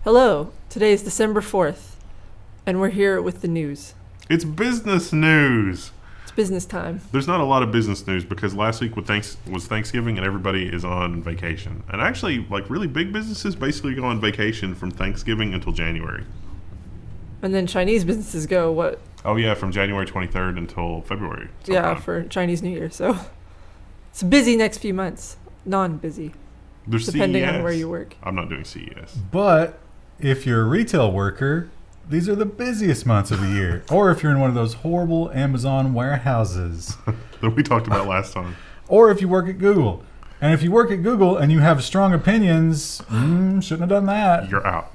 Hello, today is December 4th, and we're here with the news. It's business news. It's business time. There's not a lot of business news because last week was Thanksgiving and everybody is on vacation. And actually, like really big businesses basically go on vacation from Thanksgiving until January. And then Chinese businesses go, what? Oh yeah, from January 23rd until February. Yeah, for Chinese New Year. So it's busy next few months. Non-busy. There's depending CES. on where you work. I'm not doing CES. But if you're a retail worker, these are the busiest months of the year. Or if you're in one of those horrible Amazon warehouses. That we talked about last time. Or if you work at Google. And if you work at Google and you have strong opinions, shouldn't have done that. You're out.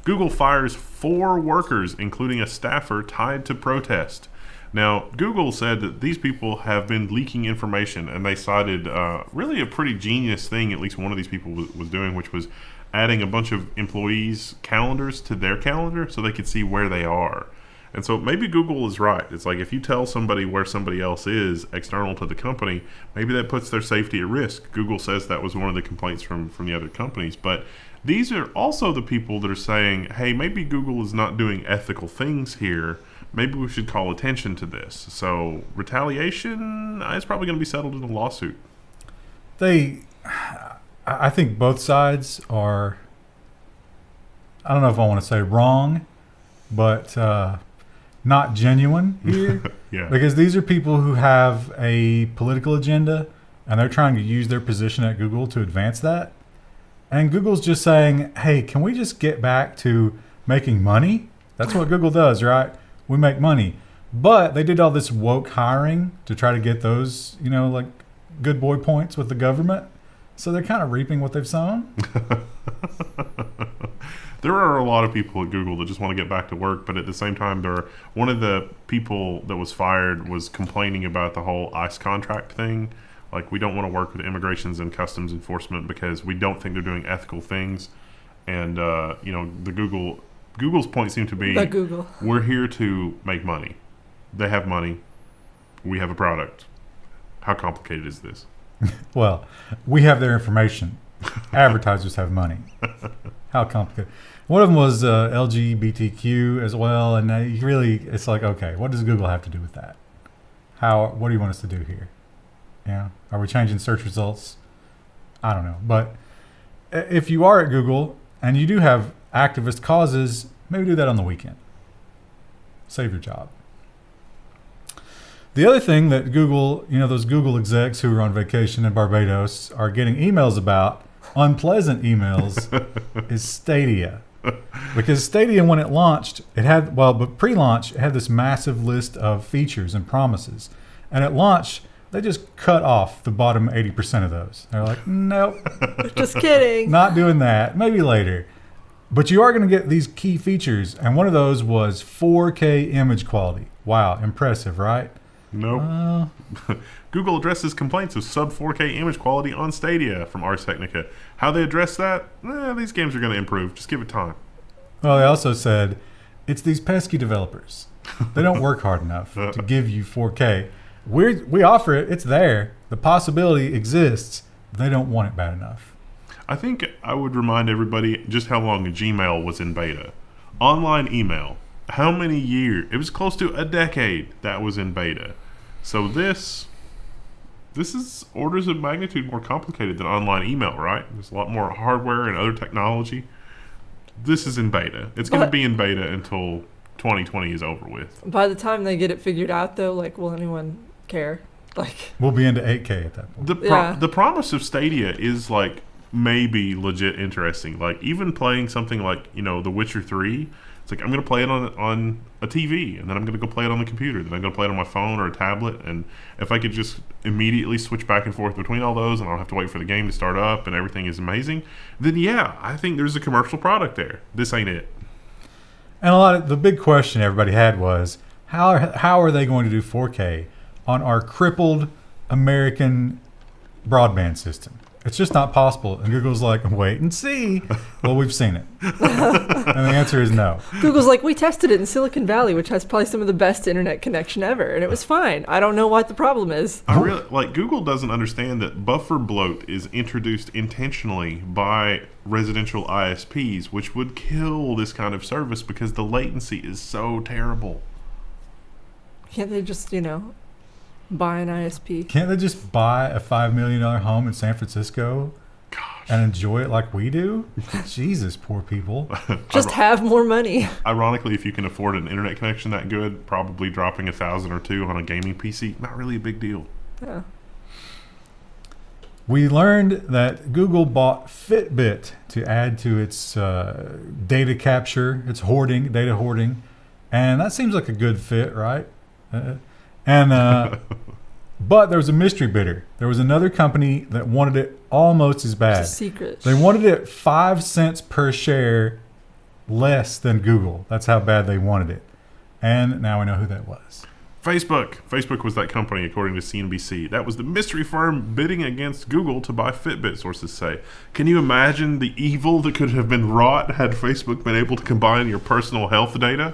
Google fires 4 workers, including a staffer tied to protest. Now, Google said that these people have been leaking information, and they cited really a pretty genius thing, at least one of these people was doing, which was adding a bunch of employees' calendars to their calendar so they could see where they are. And so maybe Google is right. It's like if you tell somebody where somebody else is external to the company, maybe that puts their safety at risk. Google says that was one of the complaints from the other companies. But these are also the people that are saying, hey, maybe Google is not doing ethical things here. Maybe we should call attention to this. So retaliation is probably going to be settled in a lawsuit. I think both sides are, I don't know if I want to say wrong, but not genuine here. Yeah. Because these are people who have a political agenda and they're trying to use their position at Google to advance that. And Google's just saying, hey, can we just get back to making money? That's what Google does, right? We make money. But they did all this woke hiring to try to get those, like good boy points with the government. So they're kind of reaping what they've sown. There are a lot of people at Google that just want to get back to work, but at the same time, one of the people that was fired was complaining about the whole ICE contract thing. Like, we don't want to work with immigrations and customs enforcement because we don't think they're doing ethical things. And Google's point seemed to be, we're here to make money. They have money. We have a product. How complicated is this? Well, we have their information. Advertisers have money. How complicated. One of them was LGBTQ as well, and it's like, okay, what does Google have to do with that? What do you want us to do here? Yeah, are we changing search results? I don't know. But if you are at Google and you do have activist causes, maybe do that on the weekend. Save your job. The other thing that Google, those Google execs who are on vacation in Barbados are getting emails about, unpleasant emails, is Stadia. Because Stadia, when it launched, but pre-launch, it had this massive list of features and promises. And at launch, they just cut off the bottom 80% of those. They're like, nope. Just kidding. Not doing that. Maybe later. But you are going to get these key features. And one of those was 4K image quality. Wow, impressive, right? Nope. Google addresses complaints of sub 4K image quality on Stadia from Ars Technica. How they address that? These games are going to improve. Just give it time. Well, they also said it's these pesky developers. They don't work hard enough to give you 4K. We offer it. It's there. The possibility exists. They don't want it bad enough. I think I would remind everybody just how long Gmail was in beta. Online email. How many years? It was close to a decade that was in beta. So this is orders of magnitude more complicated than online email, right? There's a lot more hardware and other technology. This is in beta. It's going to be in beta until 2020 is over with. By the time they get it figured out, though, will anyone care? We'll be into 8K at that point. The promise of Stadia is maybe legit interesting. Even playing something like The Witcher 3. It's like I'm going to play it on a TV, and then I'm going to go play it on the computer. Then I'm going to play it on my phone or a tablet. And if I could just immediately switch back and forth between all those, and I don't have to wait for the game to start up, and everything is amazing, then yeah, I think there's a commercial product there. This ain't it. And the big question everybody had was, how are they going to do 4K on our crippled American broadband system? It's just not possible. And Google's like, wait and see. Well, we've seen it. And the answer is no. Google's like, we tested it in Silicon Valley, which has probably some of the best internet connection ever, and it was fine. I don't know what the problem is. Google doesn't understand that buffer bloat is introduced intentionally by residential ISPs, which would kill this kind of service because the latency is so terrible. Can't they just, buy an ISP? Can't they just buy a $5 million home in San Francisco and enjoy it like we do? Jesus, poor people. Just have more money. Ironically, if you can afford an internet connection that good, probably dropping $1,000 or $2,000 on a gaming PC, not really a big deal. Yeah. We learned that Google bought Fitbit to add to its data capture, its data hoarding, and that seems like a good fit, right? But there was a mystery bidder. There was another company that wanted it almost as bad. It's a secret. They wanted it 5 cents per share less than Google. That's how bad they wanted it. And now we know who that was. Facebook was that company, according to CNBC. That was the mystery firm bidding against Google to buy Fitbit, sources say. Can you imagine the evil that could have been wrought had Facebook been able to combine your personal health data?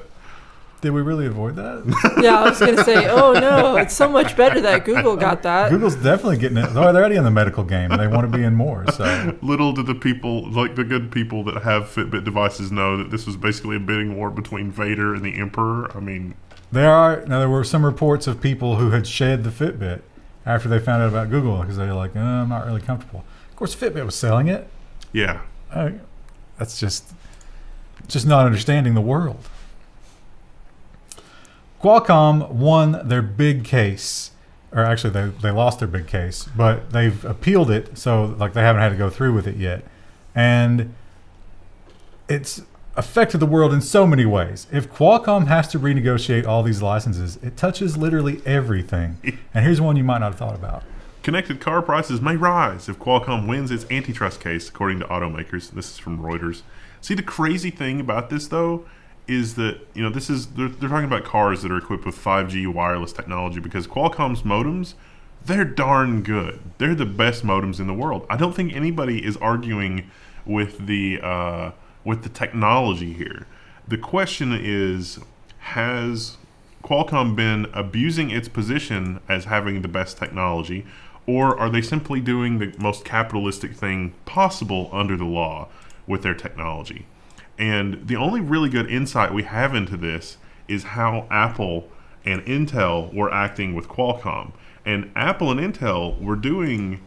Did we really avoid that? Yeah, I was going to say, oh no, it's so much better that Google got that. Google's definitely getting it. They're already in the medical game, and they want to be in more. So little do the people, like the good people that have Fitbit devices, know that this was basically a bidding war between Vader and the Emperor. I mean, there were some reports of people who had shed the Fitbit after they found out about Google because they were like, I'm not really comfortable. Of course, Fitbit was selling it. Yeah, that's just not understanding the world. Qualcomm won their big case, or actually they lost their big case, but they've appealed it, so like they haven't had to go through with it yet. And it's affected the world in so many ways. If Qualcomm has to renegotiate all these licenses, it touches literally everything. And here's one you might not have thought about. Connected car prices may rise if Qualcomm wins its antitrust case, according to automakers. This is from Reuters. See, the crazy thing about this, though, is that they're talking about cars that are equipped with 5G wireless technology because Qualcomm's modems, they're darn good. They're the best modems in the world. I don't think anybody is arguing with the technology here. The question is, has Qualcomm been abusing its position as having the best technology, or are they simply doing the most capitalistic thing possible under the law with their technology? And the only really good insight we have into this is how Apple and Intel were acting with Qualcomm. And Apple and Intel were doing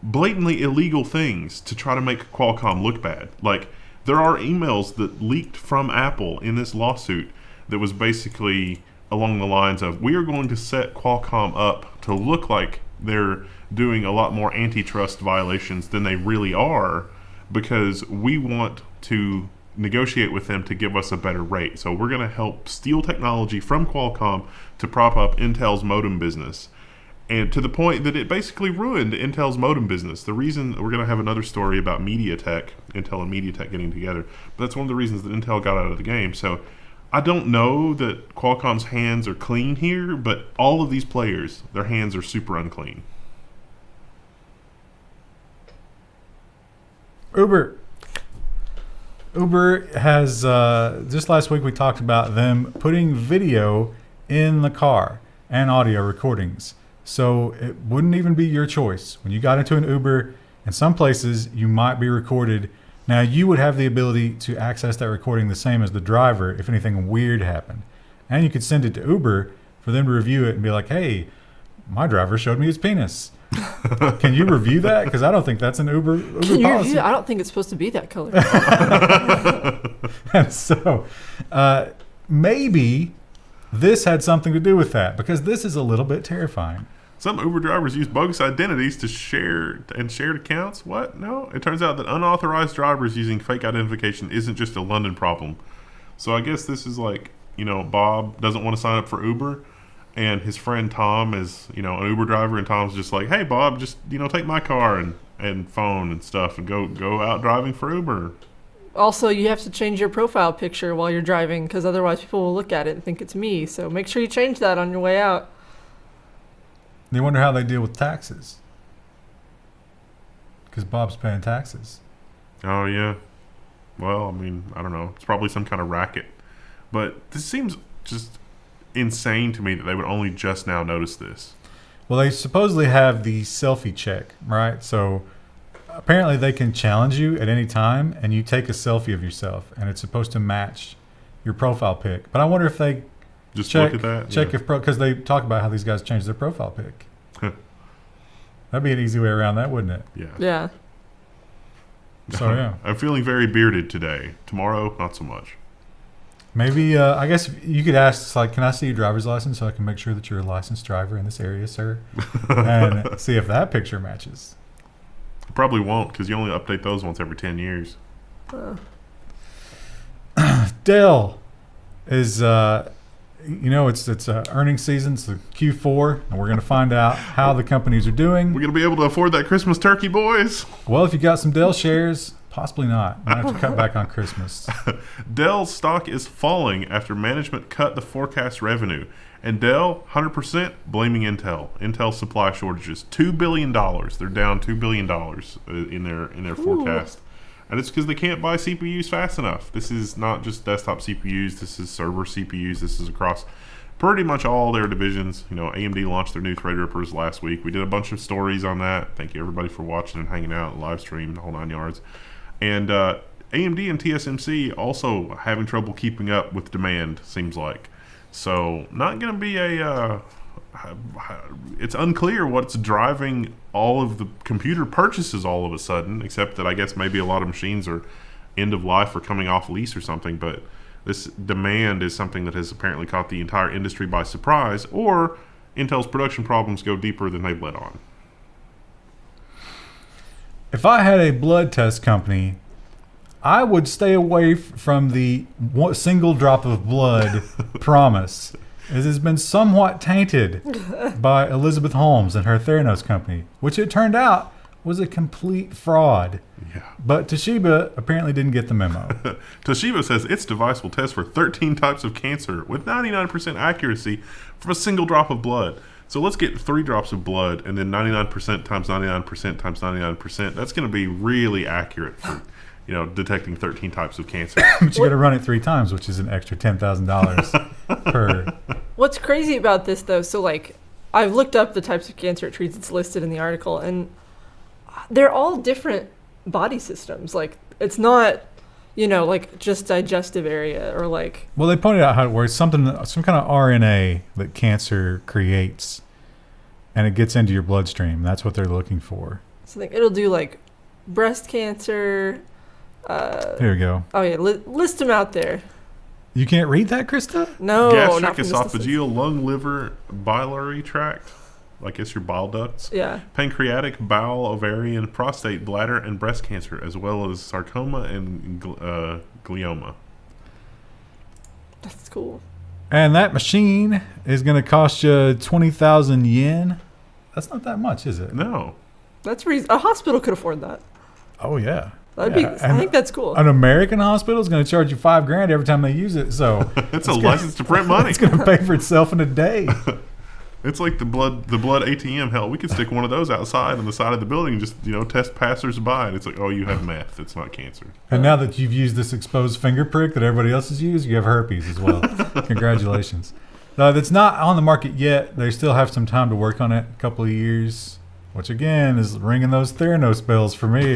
blatantly illegal things to try to make Qualcomm look bad. Like, there are emails that leaked from Apple in this lawsuit that was basically along the lines of, we are going to set Qualcomm up to look like they're doing a lot more antitrust violations than they really are because we want to negotiate with them to give us a better rate. So we're going to help steal technology from Qualcomm to prop up Intel's modem business. And to the point that it basically ruined Intel's modem business. The reason, we're going to have another story about MediaTek, Intel and MediaTek getting together, but that's one of the reasons that Intel got out of the game. So I don't know that Qualcomm's hands are clean here, but all of these players, their hands are super unclean. Uber has, just last week we talked about them putting video in the car and audio recordings. So it wouldn't even be your choice. When you got into an Uber, in some places you might be recorded. Now you would have the ability to access that recording the same as the driver if anything weird happened. And you could send it to Uber for them to review it and be like, hey, my driver showed me his penis. Can you review that? Because I don't think that's an Uber Can you policy. review? I don't think it's supposed to be that color. And so maybe this had something to do with that because this is a little bit terrifying. Some Uber drivers use bogus identities to share and shared accounts. What? No. It turns out that unauthorized drivers using fake identification isn't just a London problem. So I guess this is like, Bob doesn't want to sign up for Uber. And his friend Tom is, an Uber driver, and Tom's just like, hey, Bob, just, take my car and phone and stuff and go out driving for Uber. Also, you have to change your profile picture while you're driving because otherwise people will look at it and think it's me. So make sure you change that on your way out. You wonder how they deal with taxes. because Bob's paying taxes. Oh, yeah. Well, I mean, I don't know. It's probably some kind of racket. But this seems just insane to me that they would only just now notice this. Well, they supposedly have the selfie check, right? So apparently they can challenge you at any time, and you take a selfie of yourself, and it's supposed to match your profile pic. But I wonder if they Just check, look at that. check if because they talk about how these guys change their profile pic. That'd be an easy way around that, wouldn't it? Yeah. Yeah. So yeah, I'm feeling very bearded today. Tomorrow, not so much. maybe I guess you could ask, like, can I see your driver's license so I can make sure that you're a licensed driver in this area, sir, and see if that picture matches. Probably won't, because you only update those once every 10 years. Dell is, it's earnings season, it's the Q4, and we're going to find out how the companies are doing. We're going to be able to afford that Christmas turkey, boys. Well, if you got some Dell shares, possibly not. Might have to cut back on Christmas. Dell's stock is falling after management cut the forecast revenue. And Dell, 100% blaming Intel. Intel supply shortages. $2 billion. They're down $2 billion in their forecast. And it's because they can't buy CPUs fast enough. This is not just desktop CPUs. This is server CPUs. This is across pretty much all their divisions. AMD launched their new Threadrippers last week. We did a bunch of stories on that. Thank you, everybody, for watching and hanging out, live stream, the whole 9 yards. And AMD and TSMC also having trouble keeping up with demand, seems like. So not going to be it's unclear what's driving all of the computer purchases all of a sudden, except that I guess maybe a lot of machines are end of life or coming off lease or something. But this demand is something that has apparently caught the entire industry by surprise, or Intel's production problems go deeper than they've let on. If I had a blood test company, I would stay away from the single drop of blood promise. It has been somewhat tainted by Elizabeth Holmes and her Theranos company, which it turned out was a complete fraud. Yeah. But Toshiba apparently didn't get the memo. Toshiba says its device will test for 13 types of cancer with 99% accuracy from a single drop of blood. So let's get 3 drops of blood and then 99% times 99% times 99%. That's going to be really accurate for detecting 13 types of cancer. But you got to run it 3 times, which is an extra $10,000 per. What's crazy about this, though, so, I've looked up the types of cancer it treats. It's listed in the article, and they're all different body systems. It's not, just digestive area or Well, they pointed out how it works. Some kind of RNA that cancer creates, and it gets into your bloodstream. That's what they're looking for. So it'll do, breast cancer. Here we go. Oh, yeah, list them out there. You can't read that, Krista? No, Gastric, not from this esophageal, lung, liver, biliary tract. I guess your bile ducts. Yeah. Pancreatic, bowel, ovarian, prostate, bladder, and breast cancer, as well as sarcoma and glioma. That's cool. And that machine is going to cost you 20,000 yen. That's not that much, is it? No. That's a hospital could afford that. Oh, yeah. I think that's cool. An American hospital is going to charge you $5,000 every time they use it. So it's a license to print money. It's going to pay for itself in a day. It's like the blood ATM. Hell, we could stick one of those outside on the side of the building and just test passersby. And it's like, oh, you have meth. It's not cancer. And now that you've used this exposed finger prick that everybody else has used, you have herpes as well. Congratulations. That's not on the market yet. They still have some time to work on it, a couple of years. Which, again, is ringing those Theranos bells for me.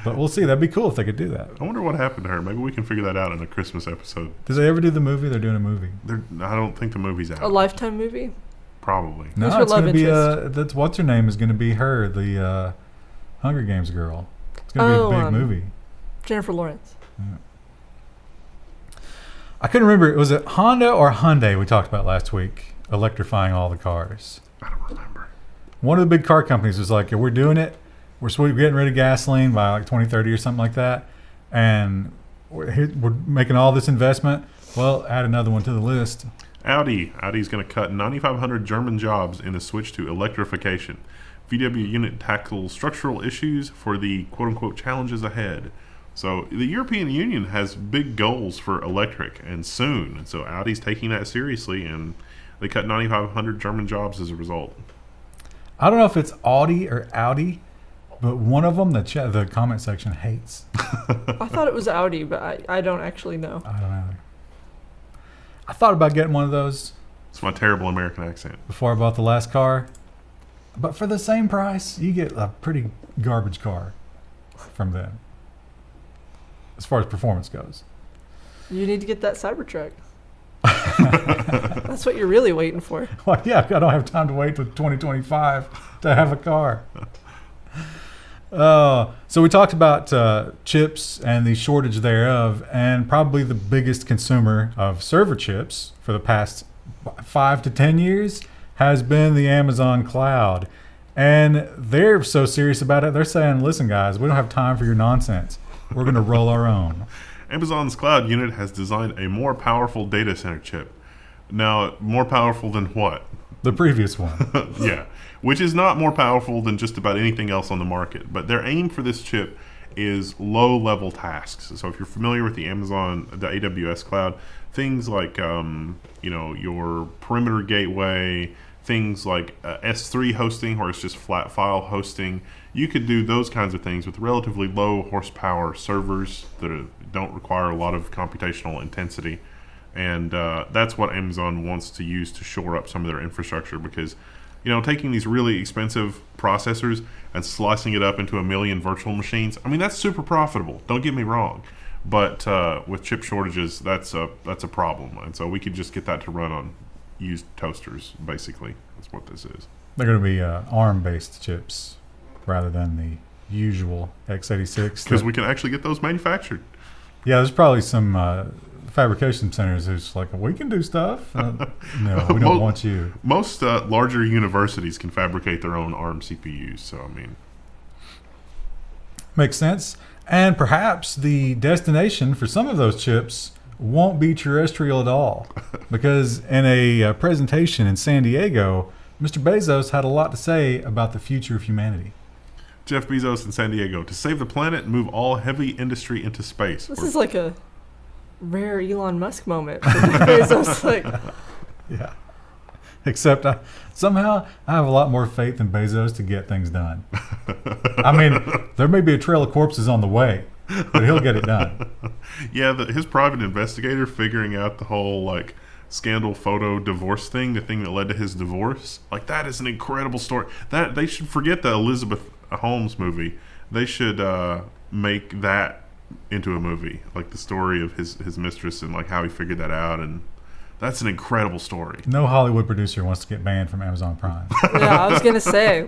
But we'll see. That'd be cool if they could do that. I wonder what happened to her. Maybe we can figure that out in a Christmas episode. Did they ever do the movie? They're doing a movie. I don't think the movie's out. A Lifetime movie? Probably. No, Who's her it's going love to be, interest? that's what's her name is going to be her, the Hunger Games girl. It's going to be a big movie. Jennifer Lawrence. Yeah. I couldn't remember. Was it Honda or Hyundai we talked about last week, electrifying all the cars? I don't remember. One of the big car companies was like, we're doing it. We're getting rid of gasoline by 2030 or something like that. And we're making all this investment. Well, add another one to the list. Audi's going to cut 9,500 German jobs in a switch to electrification. VW unit tackles structural issues for the quote-unquote challenges ahead. So the European Union has big goals for electric and soon. And so Audi's taking that seriously, and they cut 9,500 German jobs as a result. I don't know if it's Audi or Audi, But one of them, the comment section hates. I thought it was Audi, but I don't actually know. I don't know. I thought about getting one of those. It's my terrible American accent. Before I bought the last car. But for the same price, you get a pretty garbage car from them. As far as performance goes. You need to get that Cybertruck. That's what you're really waiting for. Well, yeah, I don't have time to wait till 2025 to have a car. So we talked about chips and the shortage thereof, and probably the biggest consumer of server chips for the past 5 to 10 years has been the Amazon cloud. And they're so serious about it, they're saying, listen, guys, we don't have time for your nonsense. We're going to roll our own. Amazon's cloud unit has designed a more powerful data center chip. Now, more powerful than what? The previous one. Yeah, which is not more powerful than just about anything else on the market. But their aim for this chip is low-level tasks. So if you're familiar with the AWS cloud, things like your perimeter gateway, things like S3 hosting, where it's just flat file hosting, you could do those kinds of things with relatively low horsepower servers that don't require a lot of computational intensity. And that's what Amazon wants to use to shore up some of their infrastructure, because taking these really expensive processors and slicing it up into a million virtual machines, I mean, that's super profitable, don't get me wrong, but with chip shortages, that's a problem. And so we could just get that to run on used toasters, basically. That's what this is. They're going to be ARM-based chips rather than the usual x86. Because we can actually get those manufactured. Yeah, there's probably some fabrication centers who's like, we can do stuff. No, we don't want you. Most larger universities can fabricate their own ARM CPUs, so I mean. Makes sense. And perhaps the destination for some of those chips won't be terrestrial at all. Because in a presentation in San Diego, Mr. Bezos had a lot to say about the future of humanity. Jeff Bezos in San Diego, to save the planet and move all heavy industry into space. This is like a rare Elon Musk moment for Bezos. Yeah. Except somehow I have a lot more faith in Bezos to get things done. I mean, there may be a trail of corpses on the way, but he'll get it done. Yeah, his private investigator figuring out the whole scandal photo divorce thing, the thing that led to his divorce, that is an incredible story. That they should forget the Elizabeth Holmes movie. They should make that into a movie, the story of his mistress and how he figured that out, and that's an incredible story. No Hollywood producer wants to get banned from Amazon Prime. Yeah, I was gonna say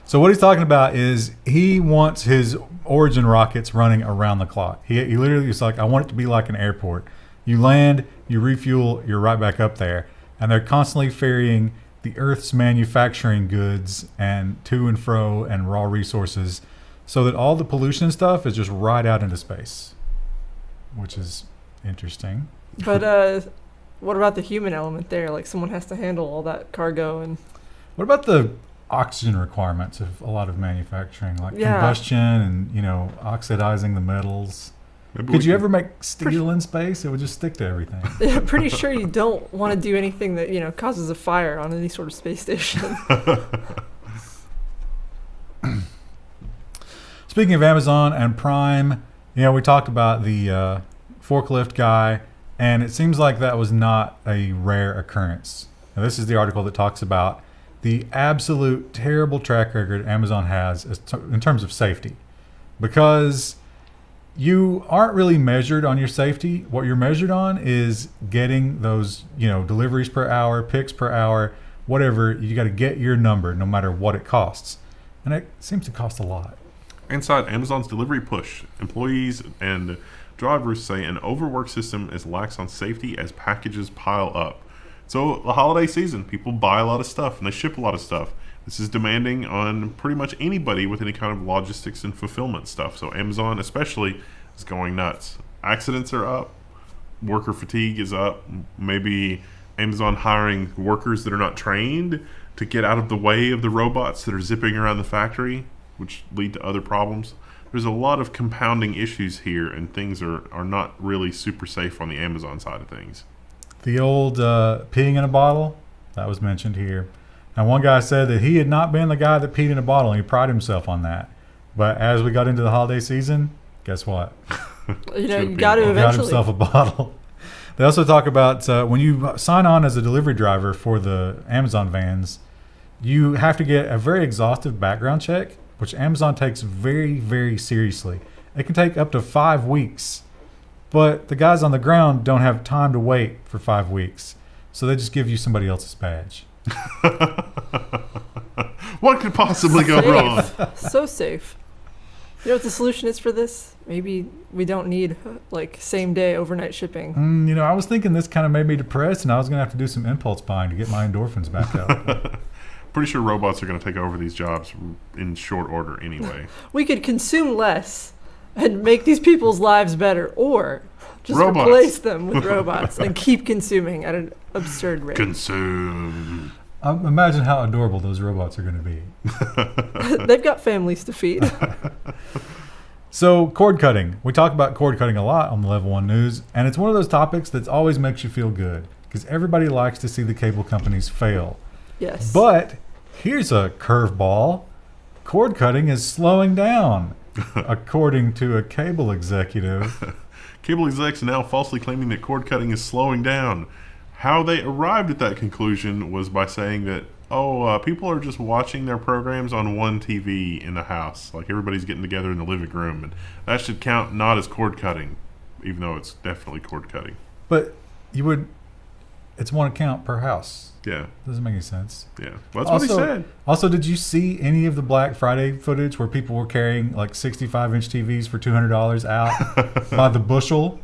So what he's talking about is he wants his Origin rockets running around the clock. He literally is like, I want it to be like an airport. You land, you refuel, you're right back up there, and they're constantly ferrying the Earth's manufacturing goods and to and fro and raw resources, so that all the pollution and stuff is just right out into space, which is interesting. But what about the human element there? Someone has to handle all that cargo. And what about the oxygen requirements of a lot of manufacturing, combustion and oxidizing the metals? Could you ever make steel in space? It would just stick to everything. Yeah, pretty sure you don't want to do anything that causes a fire on any sort of space station. Speaking of Amazon and Prime, we talked about the forklift guy, and it seems like that was not a rare occurrence. Now, this is the article that talks about the absolute terrible track record Amazon has in terms of safety, because you aren't really measured on your safety. What you're measured on is getting those, deliveries per hour, picks per hour, whatever. You got to get your number no matter what it costs. And it seems to cost a lot. Inside Amazon's delivery push, employees and drivers say an overworked system is lax on safety as packages pile up. So the holiday season, people buy a lot of stuff and they ship a lot of stuff. This is demanding on pretty much anybody with any kind of logistics and fulfillment stuff. So Amazon especially is going nuts. Accidents are up. Worker fatigue is up. Maybe Amazon hiring workers that are not trained to get out of the way of the robots that are zipping around the factory, which lead to other problems. There's a lot of compounding issues here, and things are not really super safe on the Amazon side of things. The old peeing in a bottle, that was mentioned here. And one guy said that he had not been the guy that peed in a bottle, and he prided himself on that. But as we got into the holiday season, guess what? You got to He got eventually. himself a bottle. They also talk about when you sign on as a delivery driver for the Amazon vans, you have to get a very exhaustive background check, which Amazon takes very, very seriously. It can take up to 5 weeks, but the guys on the ground don't have time to wait for 5 weeks. So they just give you somebody else's badge. What could possibly go wrong? So safe. You know what the solution is for this? Maybe we don't need like same day overnight shipping. I was thinking this kind of made me depressed, and I was going to have to do some impulse buying to get my endorphins back up. Pretty sure robots are going to take over these jobs in short order anyway. We could consume less and make these people's lives better, or just Robots. replace them with robots and keep consuming at an absurd rate. Consume. Imagine how adorable those robots are going to be. They've got families to feed. So cord cutting. We talk about cord cutting a lot on the Level 1 News, and it's one of those topics that always makes you feel good because everybody likes to see the cable companies fail. Yes. But here's a curveball. Cord cutting is slowing down, according to a cable executive. Cable execs are now falsely claiming that cord cutting is slowing down. How they arrived at that conclusion was by saying that, people are just watching their programs on one TV in the house. Like everybody's getting together in the living room. And that should count not as cord cutting, even though it's definitely cord cutting. But it's one account per house. Yeah. Doesn't make any sense. Yeah. Well, that's what he said. Also, did you see any of the Black Friday footage where people were carrying like 65-inch TVs for $200 out by the bushel?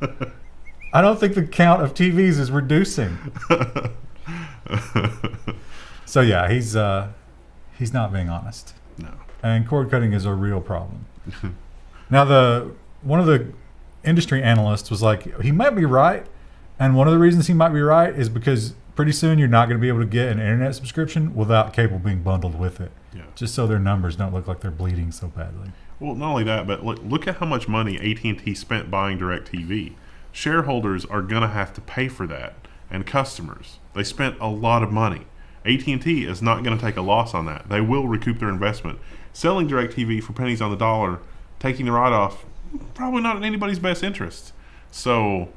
I don't think the count of TVs is reducing. So yeah, he's not being honest. No. And cord cutting is a real problem. Now, one of the industry analysts was like, he might be right, and one of the reasons he might be right is because pretty soon you're not going to be able to get an internet subscription without cable being bundled with it. Yeah. Just so their numbers don't look like they're bleeding so badly. Well, not only that, but look at how much money AT&T spent buying DirecTV. Shareholders are going to have to pay for that, and customers. They spent a lot of money. AT&T is not going to take a loss on that. They will recoup their investment. Selling DirecTV for pennies on the dollar, taking the write-off, probably not in anybody's best interest. So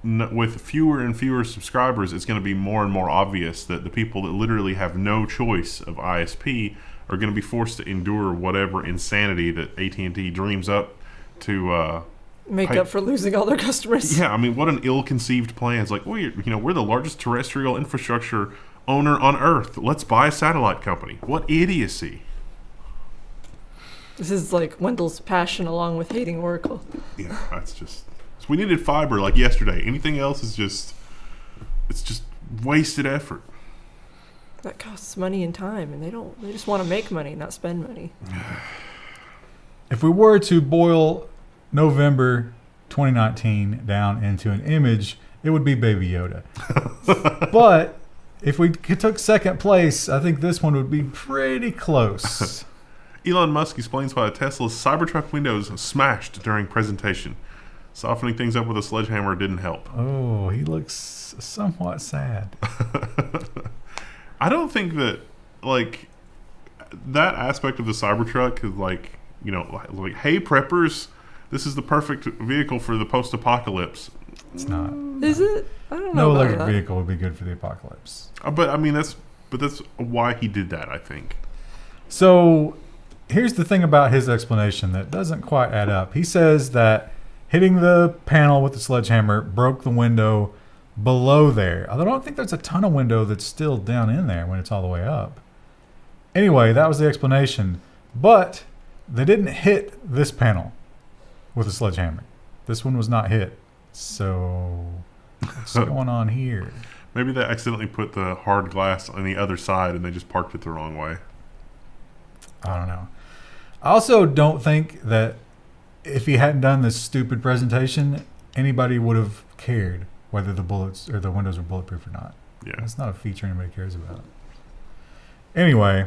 with fewer and fewer subscribers, it's going to be more and more obvious that the people that literally have no choice of ISP are going to be forced to endure whatever insanity that AT&T dreams up to make up for losing all their customers. Yeah, I mean, what an ill-conceived plan. It's like, we're the largest terrestrial infrastructure owner on Earth. Let's buy a satellite company. What idiocy. This is like Wendell's passion along with hating Oracle. Yeah, that's just... We needed fiber like yesterday. Anything else is it's just wasted effort. That costs money and time, and they just want to make money, not spend money. If we were to boil November 2019 down into an image, it would be Baby Yoda. But if we took second place, I think this one would be pretty close. Elon Musk explains why Tesla's Cybertruck windows smashed during presentation. Softening things up with a sledgehammer didn't help. Oh, he looks somewhat sad. I don't think that, that aspect of the Cybertruck is like, hey, preppers, this is the perfect vehicle for the post-apocalypse. It's not. Is it? I don't know. No about electric that. vehicle would be good for the apocalypse. But I mean, that's why he did that, I think. So here's the thing about his explanation that doesn't quite add up. He says that hitting the panel with the sledgehammer broke the window below there. Although I don't think there's a ton of window that's still down in there when it's all the way up. Anyway, that was the explanation. But they didn't hit this panel with a sledgehammer. This one was not hit. So what's going on here? Maybe they accidentally put the hard glass on the other side and they just parked it the wrong way. I don't know. I also don't think that if he hadn't done this stupid presentation, anybody would have cared whether the bullets or the windows were bulletproof or not. Yeah. That's not a feature anybody cares about. Anyway,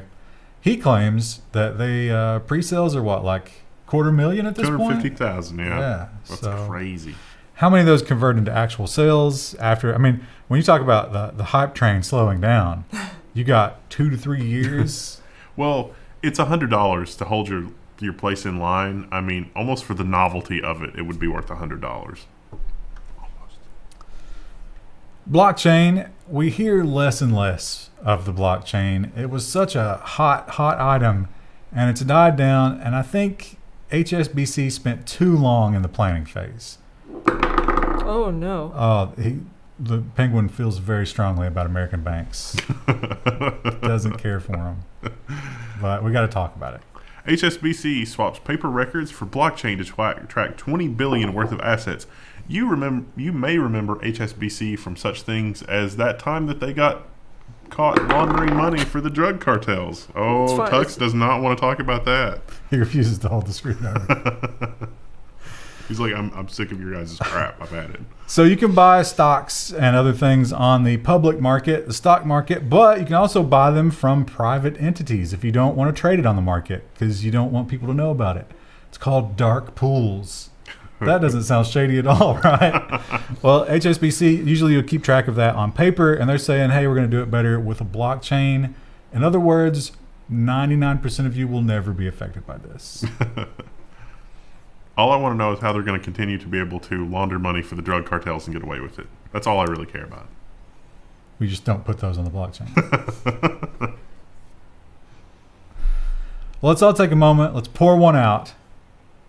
he claims that they pre-sales are what, like $250,000 at this point? 250,000, yeah. Yeah. That's so crazy. how many of those convert into actual sales after? I mean, when you talk about the hype train slowing down, You got 2 to 3 years. Well, it's $100 to hold your place in line. I mean, almost for the novelty of it, it would be worth $100. Blockchain, we hear less and less of the blockchain. It was such a hot item, and it's died down, and I think HSBC spent too long in the planning phase. Oh, no. The penguin feels very strongly about American banks. Doesn't care for them. But we got to talk about it. HSBC swaps paper records for blockchain to track $20 billion worth of assets. You may remember HSBC from such things as that time that they got caught laundering money for the drug cartels. Oh, Tux does not want to talk about that. He refuses to hold the screen over. He's like, I'm sick of your guys' crap. I've had it. So you can buy stocks and other things on the public market, the stock market, but you can also buy them from private entities if you don't want to trade it on the market because you don't want people to know about it. It's called dark pools. That doesn't sound shady at all, right? Well, HSBC, usually you'll keep track of that on paper, and they're saying, hey, we're going to do it better with a blockchain. In other words, 99% of you will never be affected by this. All I want to know is how they're going to continue to be able to launder money for the drug cartels and get away with it. That's all I really care about. We just don't put those on the blockchain. Well, let's all take a moment. Let's pour one out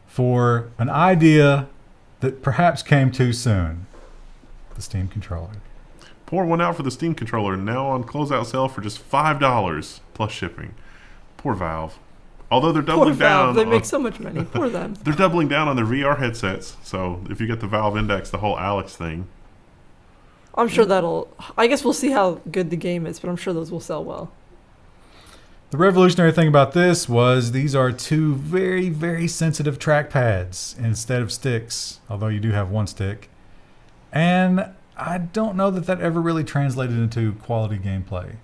for an idea that perhaps came too soon. The Steam controller. Pour one out for the Steam controller, now on closeout sale for just $5 plus shipping. Poor Valve. Although they're doubling down. They make so much money. Poor them. They're doubling down on their VR headsets. So if you get the Valve Index, the whole Alex thing. I'm sure I guess we'll see how good the game is, but I'm sure those will sell well. The revolutionary thing about this was these are two very, very sensitive trackpads instead of sticks, although you do have one stick. And I don't know that ever really translated into quality gameplay.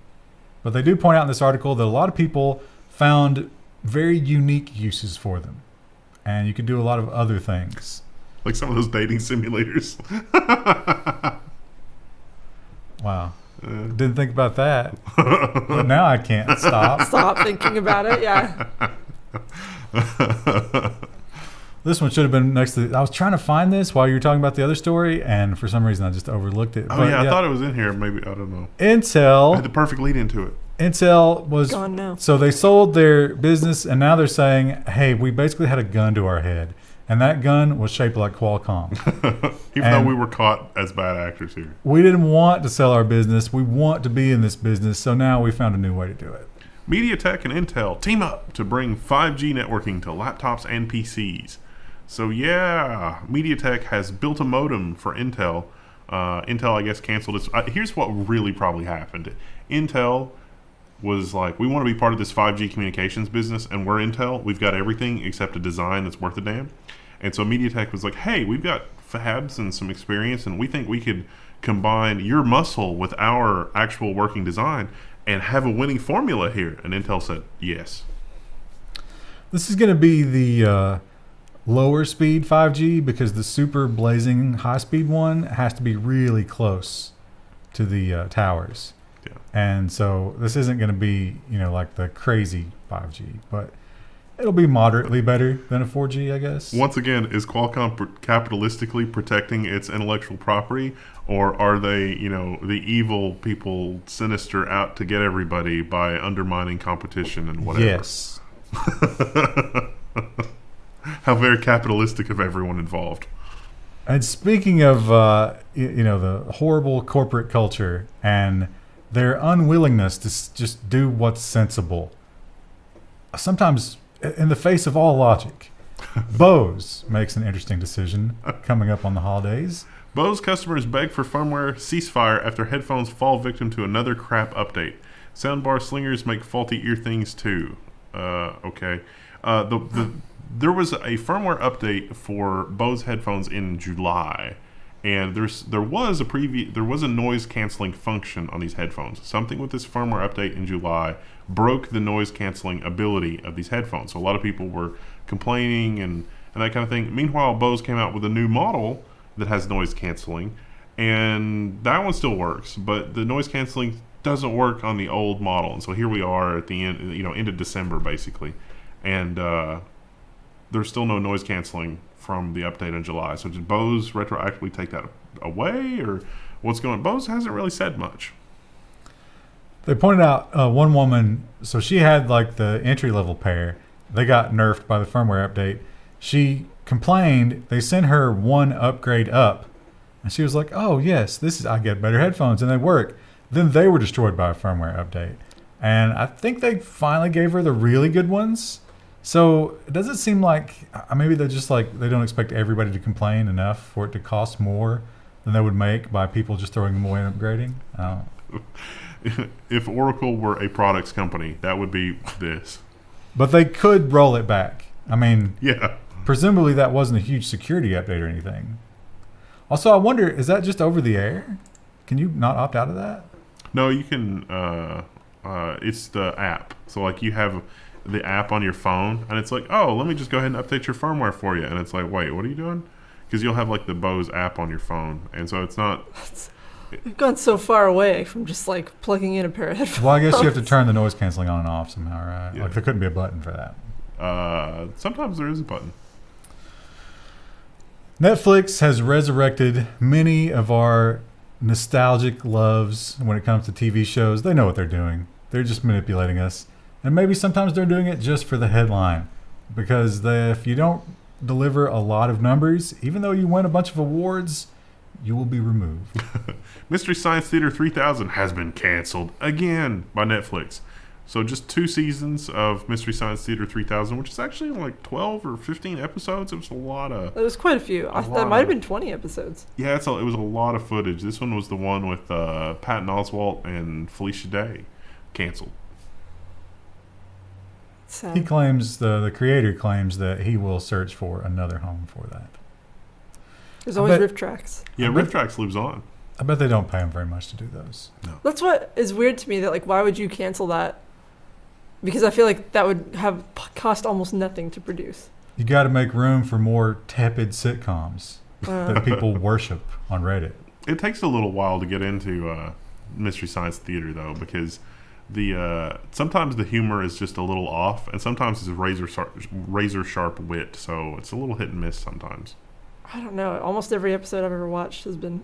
But they do point out in this article that a lot of people found very unique uses for them. And you could do a lot of other things. Like some of those dating simulators. Wow. Didn't think about that. But now I can't stop. Stop thinking about it, yeah. This one should have been next to... I was trying to find this while you were talking about the other story, and for some reason I just overlooked it. Oh, but yeah, I thought it was in here. Maybe, I don't know. Intel... I had the perfect lead into it. Intel was... Gone now. So they sold their business, and now they're saying, hey, we basically had a gun to our head. And that gun was shaped like Qualcomm. Even though we were caught as bad actors here. We didn't want to sell our business. We want to be in this business. So now we found a new way to do it. MediaTek and Intel team up to bring 5G networking to laptops and PCs. So yeah, MediaTek has built a modem for Intel. Intel, I guess, canceled its... here's what really probably happened. Intel was like, we want to be part of this 5G communications business, and we're Intel. We've got everything except a design that's worth a damn. And so MediaTek was like, hey, we've got fabs and some experience, and we think we could combine your muscle with our actual working design and have a winning formula here. And Intel said, yes. This is going to be the lower speed 5G because the super blazing high speed one has to be really close to the towers. Yeah. And so this isn't going to be, like the crazy 5G, but it'll be moderately better than a 4G, I guess. Once again, is Qualcomm capitalistically protecting its intellectual property, or are they, the evil people, sinister, out to get everybody by undermining competition and whatever? Yes. How very capitalistic of everyone involved. And speaking of, the horrible corporate culture and their unwillingness to just do what's sensible, sometimes in the face of all logic, Bose makes an interesting decision coming up on the holidays. Bose customers beg for firmware ceasefire after headphones fall victim to another crap update. Soundbar slingers make faulty ear things too. Okay. There was a firmware update for Bose headphones in July, and there was a noise canceling function on these headphones. Something with this firmware update in July broke the noise canceling ability of these headphones. So a lot of people were complaining and that kind of thing. Meanwhile, Bose came out with a new model that has noise canceling, and that one still works, but the noise canceling doesn't work on the old model. And so here we are at the end, end of December basically, and there's still no noise canceling from the update in July. So did Bose retroactively take that away, or what's going on? Bose hasn't really said much. They pointed out one woman, so she had like the entry-level pair. They got nerfed by the firmware update. She complained. They sent her one upgrade up, and she was like, oh, yes, I get better headphones, and they work. Then they were destroyed by a firmware update. And I think they finally gave her the really good ones. So it doesn't seem like, maybe they're just like, they don't expect everybody to complain enough for it to cost more than they would make by people just throwing them away and upgrading. If Oracle were a products company, that would be this. But they could roll it back. I mean, yeah. Presumably that wasn't a huge security update or anything. Also, I wonder, is that just over the air? Can you not opt out of that? No, you can. It's the app. So like you have the app on your phone, and it's like, oh, let me just go ahead and update your firmware for you. And it's like, wait, what are you doing? Because you'll have like the Bose app on your phone, and so it's not. We've gone so far away from just like plugging in a pair of headphones. Well, I guess you have to turn the noise canceling on and off somehow, right? Yeah. Like there couldn't be a button for that. Sometimes there is a button. Netflix has resurrected many of our nostalgic loves when it comes to TV shows. They know what they're doing. They're just manipulating us. And maybe sometimes they're doing it just for the headline. Because if you don't deliver a lot of numbers, even though you win a bunch of awards, you will be removed. Mystery Science Theater 3000 has been canceled again by Netflix. So just 2 seasons of Mystery Science Theater 3000, which is actually like 12 or 15 episodes. It was a lot of... It was quite a few. That might have been 20 episodes. Yeah, it was a lot of footage. This one was the one with Patton Oswalt and Felicia Day. Canceled. Sad. He claims, the creator claims that he will search for another home for that. There's always riff tracks. Yeah, riff tracks lives on. I bet they don't pay him very much to do those. No. That's what is weird to me, that like, why would you cancel that? Because I feel like that would have cost almost nothing to produce. You got to make room for more tepid sitcoms that people worship on Reddit. It takes a little while to get into Mystery Science Theater, though, because sometimes the humor is just a little off, and sometimes it's razor sharp wit, so it's a little hit and miss sometimes. I don't know. Almost every episode I've ever watched has been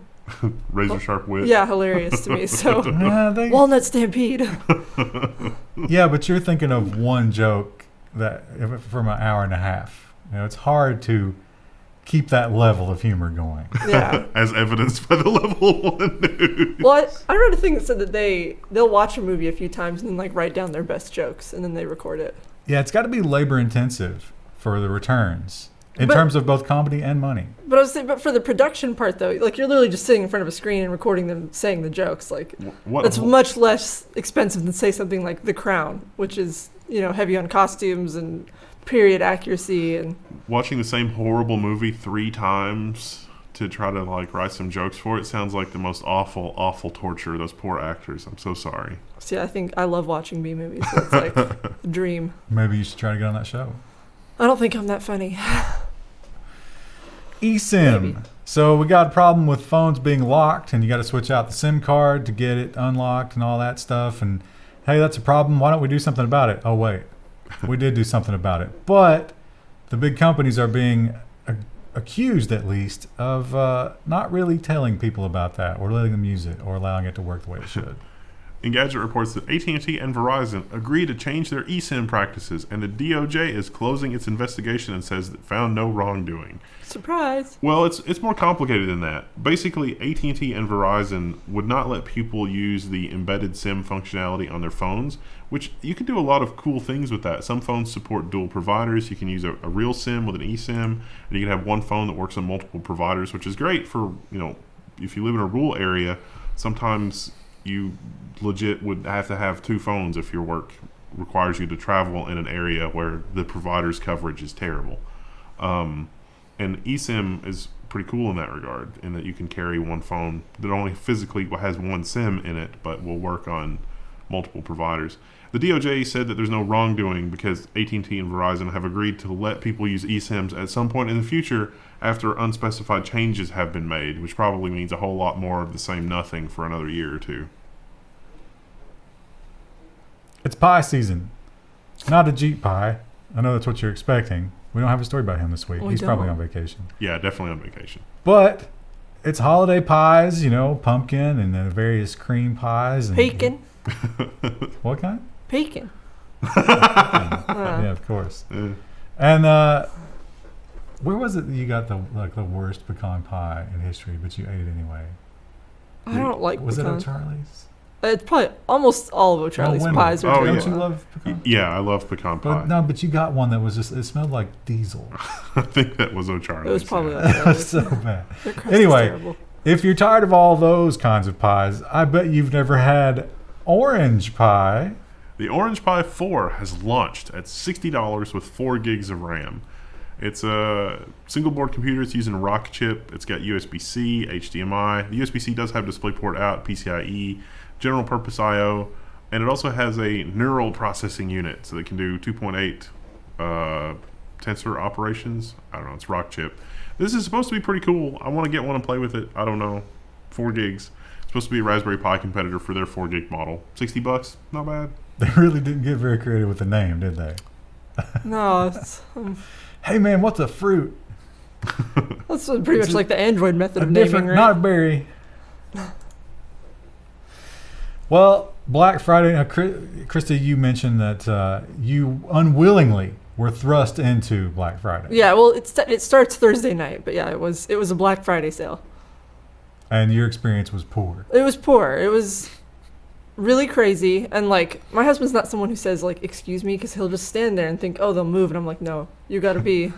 razor sharp wit. Yeah, hilarious to me. So Walnut Stampede. Yeah, but you're thinking of one joke from an hour and a half. It's hard to keep that level of humor going. Yeah, as evidenced by the Level 1 news. Well, I read a thing that said that they'll watch a movie a few times and then like write down their best jokes and then they record it. Yeah, it's got to be labor intensive for the returns. In terms of both comedy and money. But I was saying, for the production part, though, like you're literally just sitting in front of a screen and recording them saying the jokes. Like that's much less expensive than say something like The Crown, which is heavy on costumes and period accuracy and watching the same horrible movie 3 times to try to like write some jokes for it sounds like the most awful torture. Those poor actors. I'm so sorry. See, I think I love watching B movies. So it's like a dream. Maybe you should try to get on that show. I don't think I'm that funny. eSIM. Maybe. So we got a problem with phones being locked, and you got to switch out the SIM card to get it unlocked and all that stuff. And hey, that's a problem. Why don't we do something about it? Oh, wait. We did do something about it. But the big companies are being accused, at least, of not really telling people about that or letting them use it or allowing it to work the way it should. Engadget reports that AT&T and Verizon agreed to change their eSIM practices, and the DOJ is closing its investigation and says it found no wrongdoing. Surprise. Well, it's more complicated than that. Basically, AT&T and Verizon would not let people use the embedded SIM functionality on their phones, which you can do a lot of cool things with that. Some phones support dual providers. You can use a real SIM with an eSIM, and you can have one phone that works on multiple providers, which is great for, if you live in a rural area, sometimes you legit would have to have 2 phones if your work requires you to travel in an area where the provider's coverage is terrible. And eSIM is pretty cool in that regard, in that you can carry one phone that only physically has one SIM in it, but will work on multiple providers. The DOJ said that there's no wrongdoing because AT&T and Verizon have agreed to let people use eSIMs at some point in the future after unspecified changes have been made, which probably means a whole lot more of the same nothing for another year or 2. It's pie season. Not a Jeep pie. I know that's what you're expecting. We don't have a story about him this week. We He's probably don't. on vacation. Yeah, definitely on vacation. But it's holiday pies, pumpkin and the various cream pies. And Pecan. What kind? Pecan. Yeah, of course. Yeah. And where was it that you got the worst pecan pie in history, but you ate it anyway? I don't like Was pecan. it O'Charlie's? It's probably almost all of O'Charlie's Wendell. pies are Oh, Don't yeah. pecan. you love pecan? Yeah, I love pecan pie. But you got one that was it smelled like diesel. I think that was O'Charlie's. It was probably yeah. like It was so bad. Their crust is Anyway, terrible. if you're tired of all those kinds of pies, I bet you've never had orange pie. The Orange Pi 4 has launched at $60 with 4 gigs of RAM. It's a single board computer. It's using a Rock chip. It's got USB-C, HDMI. The USB-C does have DisplayPort out, PCIe, general purpose I/O, and it also has a neural processing unit, so it can do 2.8 tensor operations. I don't know. It's Rock chip. This is supposed to be pretty cool. I want to get one and play with it. I don't know. 4 gigs. It's supposed to be a Raspberry Pi competitor for their 4 gig model. $60, not bad. They really didn't get very creative with the name, did they? No, it's, Hey man, what's a fruit? that's pretty much like the Android method A of different, naming, right? not a berry. Well, Black Friday. Krista, you mentioned that you unwillingly were thrust into Black Friday. Yeah, well, it starts Thursday night, but yeah, it was a Black Friday sale. And your experience was poor. It was poor. It was really crazy, and like my husband's not someone who says like excuse me, because he'll just stand there and think, oh, they'll move, and I'm like, no, you got to be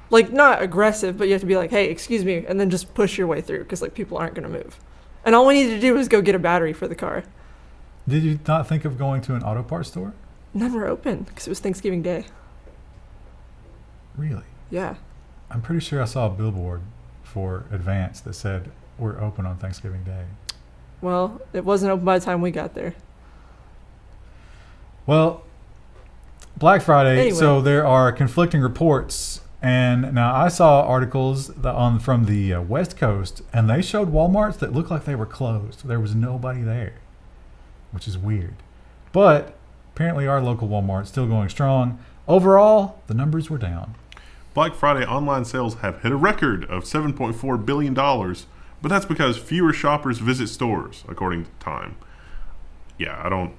like not aggressive, but you have to be like, hey, excuse me, and then just push your way through, because like people aren't gonna move. And all we needed to do was go get a battery for the car. Did you not think of going to an auto parts store? None were open because it was Thanksgiving Day. Really? Yeah. I'm pretty sure I saw a billboard for Advance that said we're open on Thanksgiving Day. Well, it wasn't open by the time we got there. Well, Black Friday, Anyway. so there are conflicting reports. And now I saw articles from the West Coast, and they showed Walmarts that looked like they were closed. There was nobody there, which is weird. But apparently our local Walmart's still going strong. Overall, the numbers were down. Black Friday online sales have hit a record of $7.4 billion, but that's because fewer shoppers visit stores, according to Time. Yeah, I don't...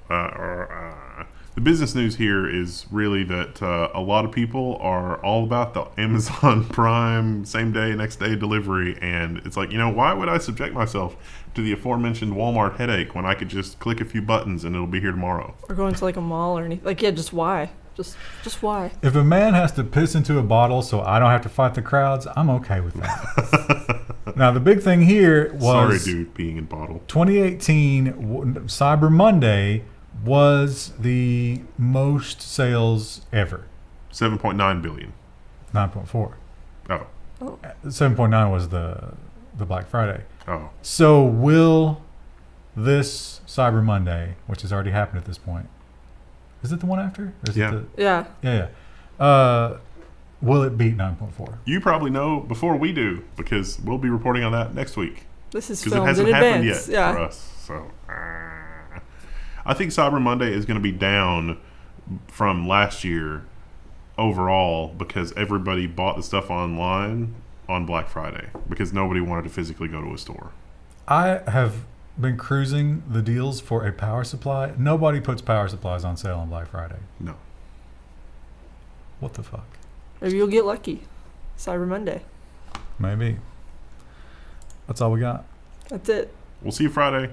The business news here is really that a lot of people are all about the Amazon Prime same day, next day delivery, and it's like, why would I subject myself to the aforementioned Walmart headache when I could just click a few buttons and it'll be here tomorrow? Or going to like a mall or anything. Like, yeah, just why? Just why? If a man has to piss into a bottle so I don't have to fight the crowds, I'm okay with that. Now, the big thing here was... Sorry, dude, being in bottle. 2018 Cyber Monday was the most sales ever. 7.9 billion. 9.4. Oh. 7.9 was the Black Friday. Oh. So will this Cyber Monday, which has already happened at this point, is it the one after? Or is Yeah. It Yeah. yeah. Will it beat 9.4? You probably know before we do, because we'll be reporting on that next week. This is Because it filmed hasn't in happened advance. yet Yeah. for us. So, I think Cyber Monday is going to be down from last year overall because everybody bought the stuff online on Black Friday because nobody wanted to physically go to a store. I have been cruising the deals for a power supply. Nobody puts power supplies on sale on Black Friday. No. What the fuck? Maybe you'll get lucky. Cyber Monday. Maybe. That's all we got. That's it. We'll see you Friday.